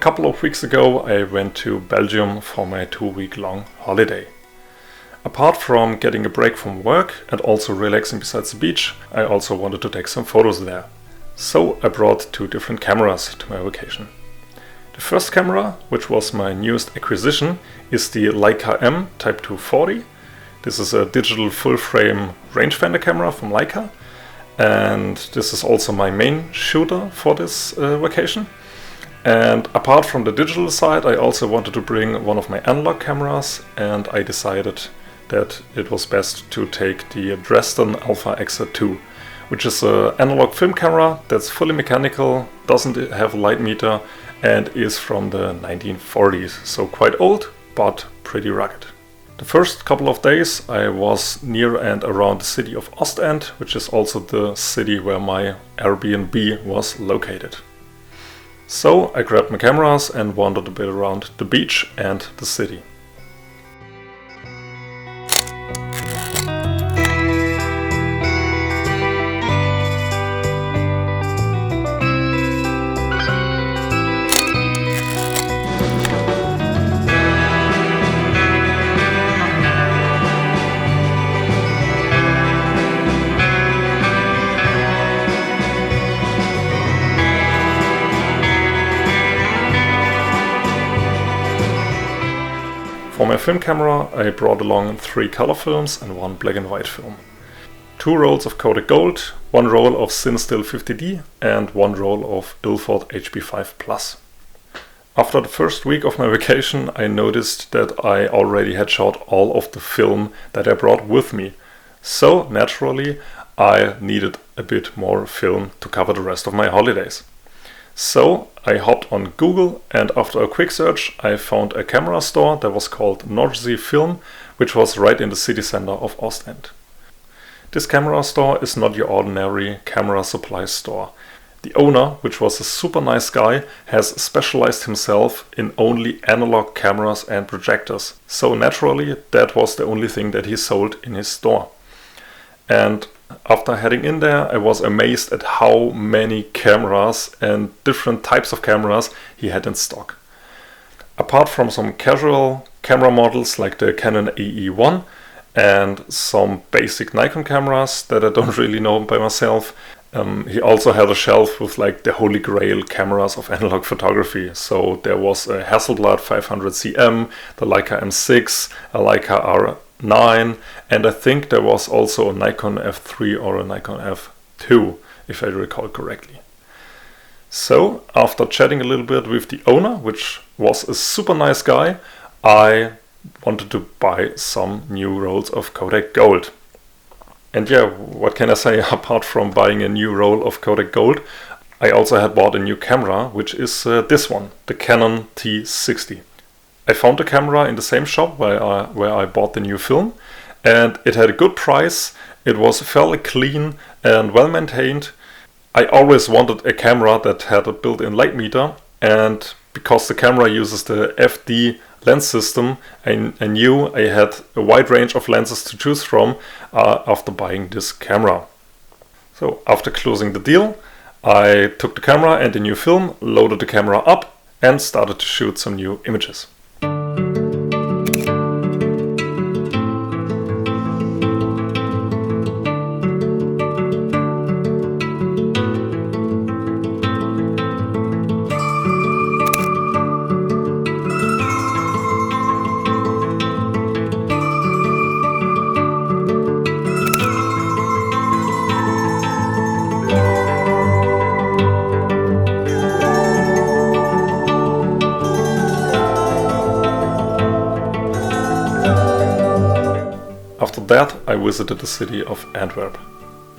couple of weeks ago I went to Belgium for my 2-week-long holiday. Apart from getting a break from work and also relaxing besides the beach, I also wanted to take some photos there. So I brought 2 different cameras to my vacation. The first camera, which was my newest acquisition, is the Leica M Type 240. This is a digital full-frame rangefinder camera from Leica, and this is also my main shooter for this vacation. And apart from the digital side, I also wanted to bring one of my analog cameras, and I decided that it was best to take the Dresden EXA 2, which is an analog film camera that's fully mechanical, doesn't have a light meter, and is from the 1940s, so quite old, but pretty rugged. The first couple of days I was near and around the city of Ostend, which is also the city where my Airbnb was located. So I grabbed my cameras and wandered a bit around the beach and the city. For my film camera I brought along 3 color films and 1 black and white film. 2 rolls of Kodak Gold, 1 roll of CineStill 50D and 1 roll of Ilford HP5+. After the first week of my vacation I noticed that I already had shot all of the film that I brought with me. So naturally I needed a bit more film to cover the rest of my holidays. So I hopped on Google, and after a quick search I found a camera store that was called Nordsee Film, which was right in the city center of Ostend. This camera store is not your ordinary camera supply store. The owner, which was a super nice guy, has specialized himself in only analog cameras and projectors. So naturally that was the only thing that he sold in his store. And after heading in there, I was amazed at how many cameras and different types of cameras he had in stock. Apart from some casual camera models like the Canon AE1 and some basic Nikon cameras that I don't really know by myself, he also had a shelf with like the holy grail cameras of analog photography. So there was a Hasselblad 500cm, the Leica M6, a Leica R9, and I think there was also a Nikon F3 or a Nikon F2, if I recall correctly. So after chatting a little bit with the owner, which was a super nice guy, I wanted to buy some new rolls of Kodak Gold. And yeah, what can I say apart from buying a new roll of Kodak Gold? I also had bought a new camera, which is this one, the Canon T60. I found the camera in the same shop where I bought the new film, and it had a good price. It was fairly clean and well maintained. I always wanted a camera that had a built-in light meter, and because the camera uses the FD lens system, I knew I had a wide range of lenses to choose from after buying this camera. So after closing the deal, I took the camera and the new film, loaded the camera up and started to shoot some new images. After that, I visited the city of Antwerp.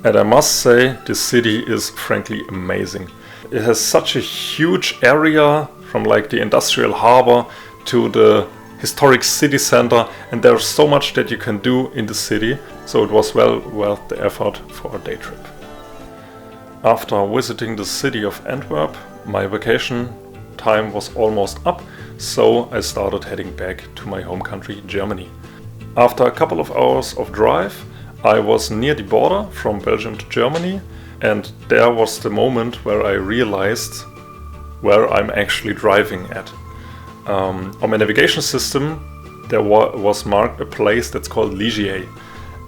And I must say, this city is frankly amazing. It has such a huge area, from like the industrial harbor to the historic city center, and there's so much that you can do in the city, so it was well worth the effort for a day trip. After visiting the city of Antwerp, my vacation time was almost up, so I started heading back to my home country, Germany. After a couple of hours of drive, I was near the border from Belgium to Germany, and there was the moment where I realized where I'm actually driving at. On my navigation system there was marked a place that's called Ligier.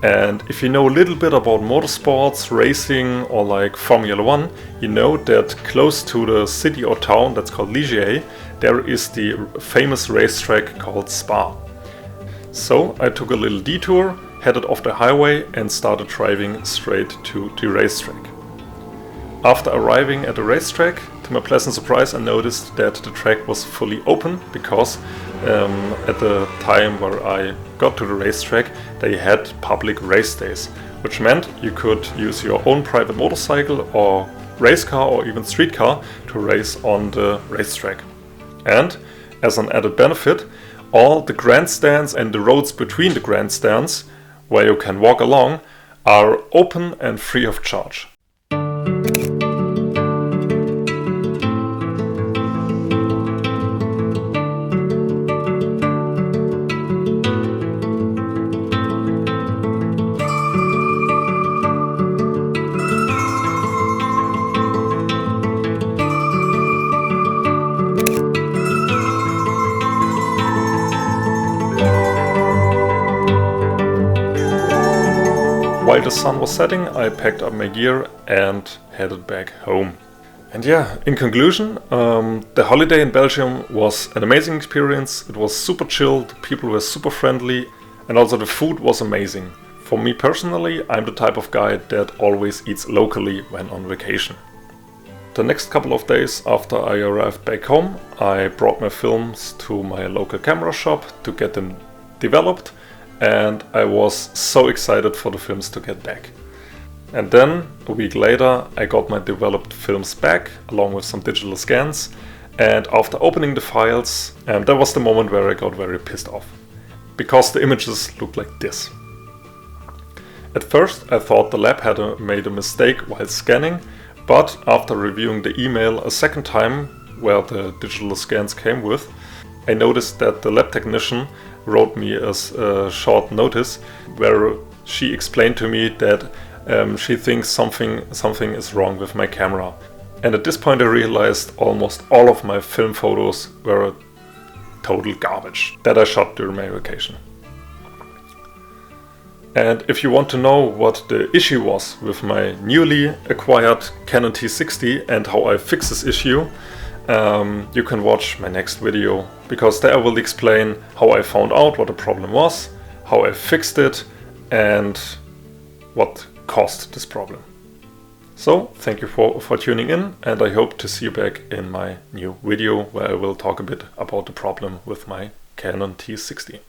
And if you know a little bit about motorsports, racing, or like Formula 1, you know that close to the city or town that's called Ligier, there is the famous racetrack called Spa. So I took a little detour, headed off the highway and started driving straight to the racetrack. After arriving at the racetrack, to my pleasant surprise, I noticed that the track was fully open because at the time where I got to the racetrack, they had public race days, which meant you could use your own private motorcycle or race car or even street car to race on the racetrack. And as an added benefit, all the grandstands and the roads between the grandstands, where you can walk along, are open and free of charge. While the sun was setting, I packed up my gear and headed back home. And yeah, in conclusion, the holiday in Belgium was an amazing experience. It was super chill, the people were super friendly, and also the food was amazing. For me personally, I'm the type of guy that always eats locally when on vacation. The next couple of days after I arrived back home, I brought my films to my local camera shop to get them developed. And I was so excited for the films to get back. And then, a week later, I got my developed films back, along with some digital scans. And after opening the files, that was the moment where I got very pissed off. Because the images looked like this. At first, I thought the lab had made a mistake while scanning, but after reviewing the email a second time, where the digital scans came with, I noticed that the lab technician wrote me a short notice where she explained to me that she thinks something is wrong with my camera. And at this point I realized almost all of my film photos were total garbage that I shot during my vacation. And if you want to know what the issue was with my newly acquired Canon T60 and how I fix this issue, you can watch my next video, because there I will explain how I found out what the problem was, how I fixed it, and what caused this problem. So, thank you for tuning in, and I hope to see you back in my new video where I will talk a bit about the problem with my Canon T60.